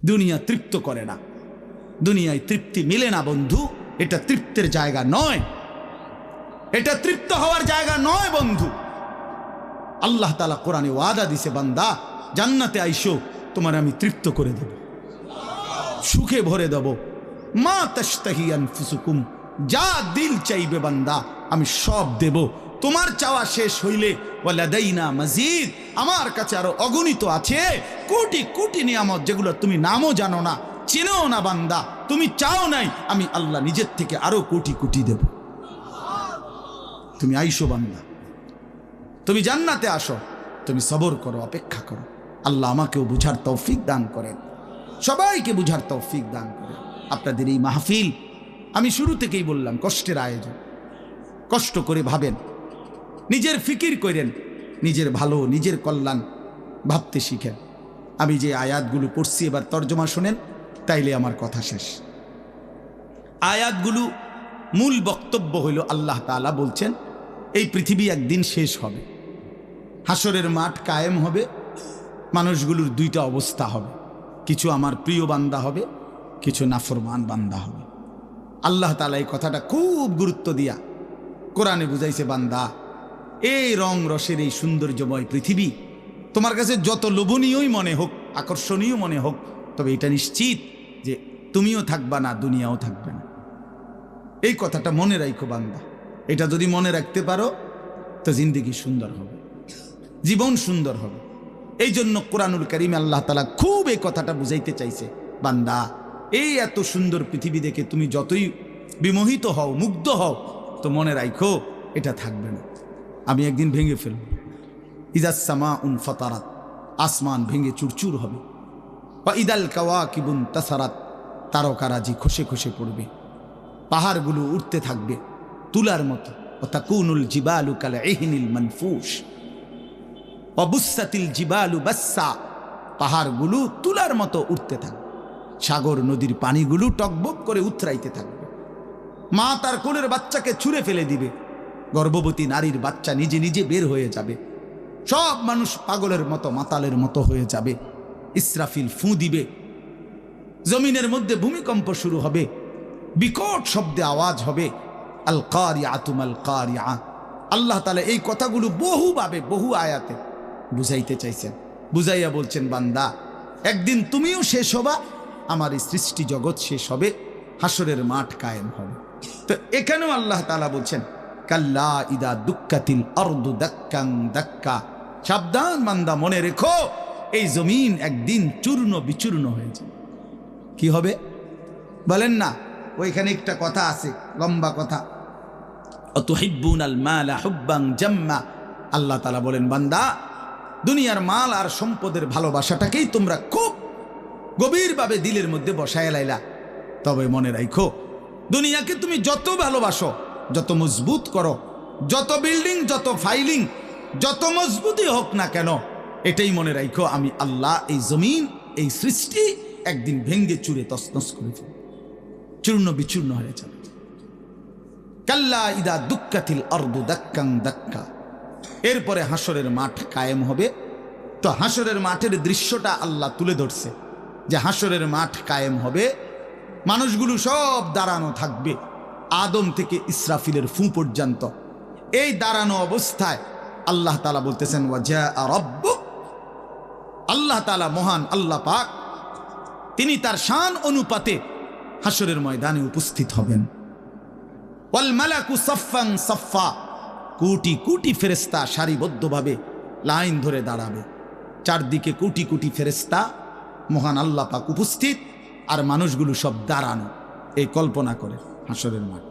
দুনিয়া তৃপ্ত করে না, দুনিয়ায় তৃপ্তি মিলে না বন্ধু। এটা তৃপ্তের জায়গা নয়, এটা তৃপ্ত হওয়ার জায়গা নয় বন্ধু। আল্লাহ তাআলা কোরআনে ওয়াদা দিছে, বান্দা জান্নাতে আইসো, তোমার আমি তৃপ্ত করে দেব, সুখে ভরে দেব। মা তাশতাহি আনফুসুকুম, যা দিল চাইবে বান্দা আমি সব দেব। তোমার চাওয়া শেষ হইলে ওয়ালাদাইনা মাজিদ, আমার কাছে আরো অগণিত আছে কোটি কোটি নিয়ামত, যেগুলো তুমি নামও জানো না, চিনো না বান্দা। তুমি চাও নাই, আমি আল্লাহ নিজের থেকে আরো কোটি কোটি দেব। তুমি আইসো বান্দা, তুমি জান্নাতে আসো, তুমি সবর করো, অপেক্ষা করো। আল্লাহ আমাকেও বুঝার তৌফিক দান করেন, সবাইকে বুঝার তৌফিক দান করেন। আপনাদের এই মাহফিল আমি শুরু থেকেই বললাম কষ্টের আয়োজন। কষ্ট করে ভাবেন, নিজের ফিকির করেন, নিজের ভালো নিজের কল্যাণ ভাবতে শিখেন। আমি যে আয়াতগুলো পড়ছি এবার তর্জমা শোনেন, তাইলে আমার কথা শেষ। আয়াতগুলো মূল বক্তব্য হইল আল্লাহ তাআলা বলছেন এই পৃথিবী একদিন শেষ হবে, হাসরের মাঠ কায়েম হবে, মানুষগুলোর দুইটা অবস্থা হবে, কিছু আমার প্রিয় বান্দা হবে, কিছু নাফরমান বান্দা হবে। আল্লাহ তাআলা এই কথাটা খুব গুরুত্ব দিয়া কোরআনে বুঝাইছে, বান্দা এই রং রসের এই সৌন্দর্যময় পৃথিবী তোমার কাছে যত লোভনীয়ই মনে হোক, আকর্ষণীয় মনে হোক, তবে এটা নিশ্চিত যে তুমিও থাকবা না, দুনিয়াও থাকবে না। এই কথাটা মনে রাখো বান্দা। এটা যদি মনে রাখতে পারো তো জিন্দেগি সুন্দর হবে, জীবন সুন্দর হবে। এই জন্য কোরআনুল কারীমে আল্লাহ তাআলা খুব এই কথাটা বুঝাইতে চাইছে, বান্দা এই এত সুন্দর পৃথিবী দেখে তুমি যতই বিমোহিত হও, মুগ্ধ হও, তো মনে রাখো এটা থাকবে না, আমি একদিন ভেঙে ফেলব। ইদাস সামাউন ফাতারাত, আসমান ভেঙে চুরচুর হবে। বা ইদাল কাওয়াকিবুন তাসারাত, তারকারাজি খসে খসে পড়বে, পাহাড়গুলো উঠতে থাকবে তুলার মতো। ও তাকুনুল জিবালু কাল ইহনিল মানফুস, অবুসাতিল জিবালু বাসসা, পাহাড়গুলো তুলার মতো উঠতে থাকবে, সাগর নদীর পানিগুলো টকবক করে উথরাইতে থাকবে। মা তার কোলের বাচ্চাকে ছুঁড়ে ফেলে দিবে, গর্ভবতী নারীর বাচ্চা নিজে নিজে বের হয়ে যাবে, সব মানুষ পাগলের মতো মাতালের মতো হয়ে যাবে। ইসরাফিল ফুঁ দিবে, জমিনের মধ্যে ভূমিকম্প শুরু হবে, বিকট শব্দে আওয়াজ হবে। আল কারিআতু মাল কারিআ। আল্লাহ তাআলা এই কথাগুলো বহুভাবে বহু আয়াতে বুঝাইতে চাইছেন, বুঝাইয়া বলছেন, বান্দা একদিন তুমিও শেষ হবা, আমার এই সৃষ্টি জগৎ শেষ হবে, হাসরের মাঠ কায়েম হবে। তো এখানেও আল্লাহ তাআলা বলছেন, কাল্লা ইদা দুক্কাতিল আরদু দাক্কান দাক্কা, সাবধান বান্দা, মনে রেখো এই জমিন একদিন চূর্ণ বিচূর্ণ হয়ে যাবে। কি হবে বলেন না? ওইখানে একটা কথা আছে, লম্বা কথা, অতুহিব্বুনাল মালা হুব্বান জাম্মা। আল্লাহ তাআলা বলেন, বান্দা দুনিয়ার মাল আর সম্পদের ভালোবাসাটাকেই তোমরা খুব গভীরভাবে দিলের মধ্যে বসায় লাইলা। তবে মনে রাখো, দুনিয়াকে তুমি যত ভালোবাসো, যত মজবুত করো, যত বিল্ডিং, যত ফাইলিং, যত মজবুতই হোক না কেন, এটাই মনে রাখো আমি আল্লাহ এই জমিন, এই সৃষ্টি একদিন ভেঙ্গে চুরে তছনছ করে ফেলব, চূর্ণ বিচূর্ণ হয়ে যাবে। কাল্লা ইদা দুক্কাতিল আরদু দাক্কান দাক্কা। এরপরে হাসরের মাঠ কায়েম হবে। তো হাসরের মাঠের দৃশ্যটা আল্লাহ তুলে ধরছে যে হাসরের মাঠ কায়েম হবে, মানুষগুলো সব দাঁড়ানো থাকবে, আদম থেকে ইসরাফিলের ফুঁ পর্যন্ত। এই দাঁড়ানো অবস্থায় আল্লাহ তাআলা বলতেছেন, ওয়াজা রাব্বুক, আল্লাহ তাআলা মহান আল্লাহ পাক, তিনি তার শান অনুপাতে হাসরের ময়দানে উপস্থিত হবেন। ওয়াল মালাকু সাফফান সাফফা, কোটি কোটি ফেরেশতা সারিবদ্ধভাবে লাইন ধরে দাঁড়াবে, চারদিকে কোটি কোটি ফেরেশতা, মহান আল্লাহ পাক উপস্থিত, আর মানুষগুলো সব দাঁড়ানো। এই কল্পনা করে হাসরের মাঠ।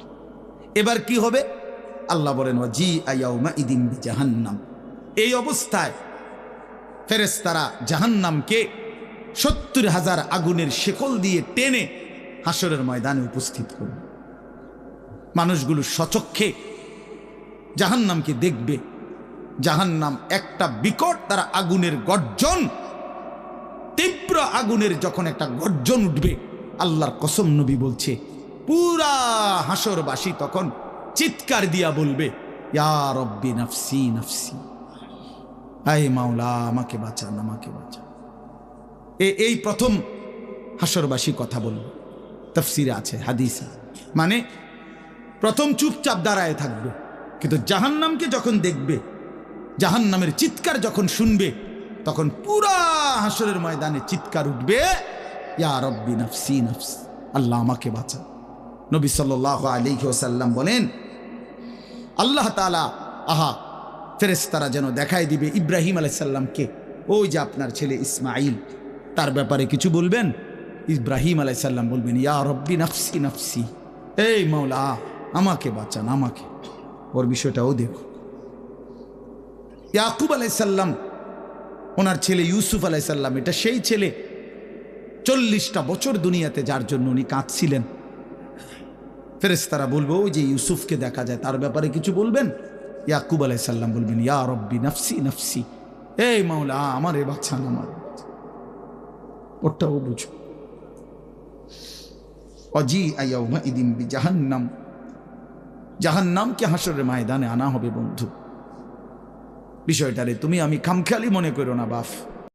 এবার কি হবে? আল্লাহ বলেন, ওয়াজিআ ইয়াউমাইদিন বিজাহান্নাম। এই অবস্থায় ফেরেশতারা জাহান্নামকে ৭০,০০০ আগুনের শেকল দিয়ে টেনে হাসরের ময়দানে উপস্থিত করবে। মানুষগুলো সচক্ষে জাহান্নামকে দেখবে। জাহান্নাম একটা বিকট তারা আগুনের গর্জন, তীব্র আগুনের যখন একটা গর্জন উঠবে, আল্লাহর কসম নবী বলছে, পুরা হাসরবাসী তখন চিৎকার দিয়া বলবে, ইয়া রব্বি নাফসি নাফসি, আয় মাওলা আমাকে বাঁচান, আমাকে বাঁচান। এই প্রথম হাসরবাসী কথা বলবে, তাফসিরে আছে, হাদিসে। মানে প্রথম চুপচাপ দাঁড়ায় থাকবে, কিন্তু জাহান্নামকে যখন দেখবে, জাহান্নামের চিৎকার যখন শুনবে, তখন পুরা হাসরের ময়দানে চিৎকার উঠবে, ইয়া রব্বি নাফসি নাফসি, আল্লাহ আমাকে বাঁচা। নবী সাল্লাল্লাহু আলাইহি ওয়াসাল্লাম বলেন, আল্লাহ তাআলা ফেরেশতারা যেন দেখায় দিবে ইব্রাহিম আলাইহিস সালামকে, ওই যে আপনার ছেলে ইসমাইল, তার ব্যাপারে কিছু বলবেন। ইব্রাহিম আলাইহিস সালাম বলবেন, ইয়া রব্বি নাফসি নাফসি, এই মাওলা আমাকে বাঁচান, আমাকে। ওর বিষয়টাও দেখো। ইয়াকুব আলাইহিস সালাম, ওনার ছেলে ইউসুফ আলাইহিস সালাম, এটা সেই ছেলে 40টা বছর দুনিয়াতে যার জন্য উনি কাঁদছিলেন। ফেরেশতারা বলবো, ওই যে ইউসুফকে দেখা যায়, তার ব্যাপারে কিছু বলবেন। ইয়াকুব আলাইহিস সালাম বলবেন, ইয়া রব্বি নাফসি নাফসি, এই মাওলা আমারে বাঁচান, আমারে। ওটাও বুঝো। অজি আয়াউমা ইদিন বি জাহান্নাম, জাহান্নামকে হাসরের ময়দানে আনা হবে বন্ধু। বিষয়টারে তুমি আমি খামখেয়ালি মনে করো না বাপ।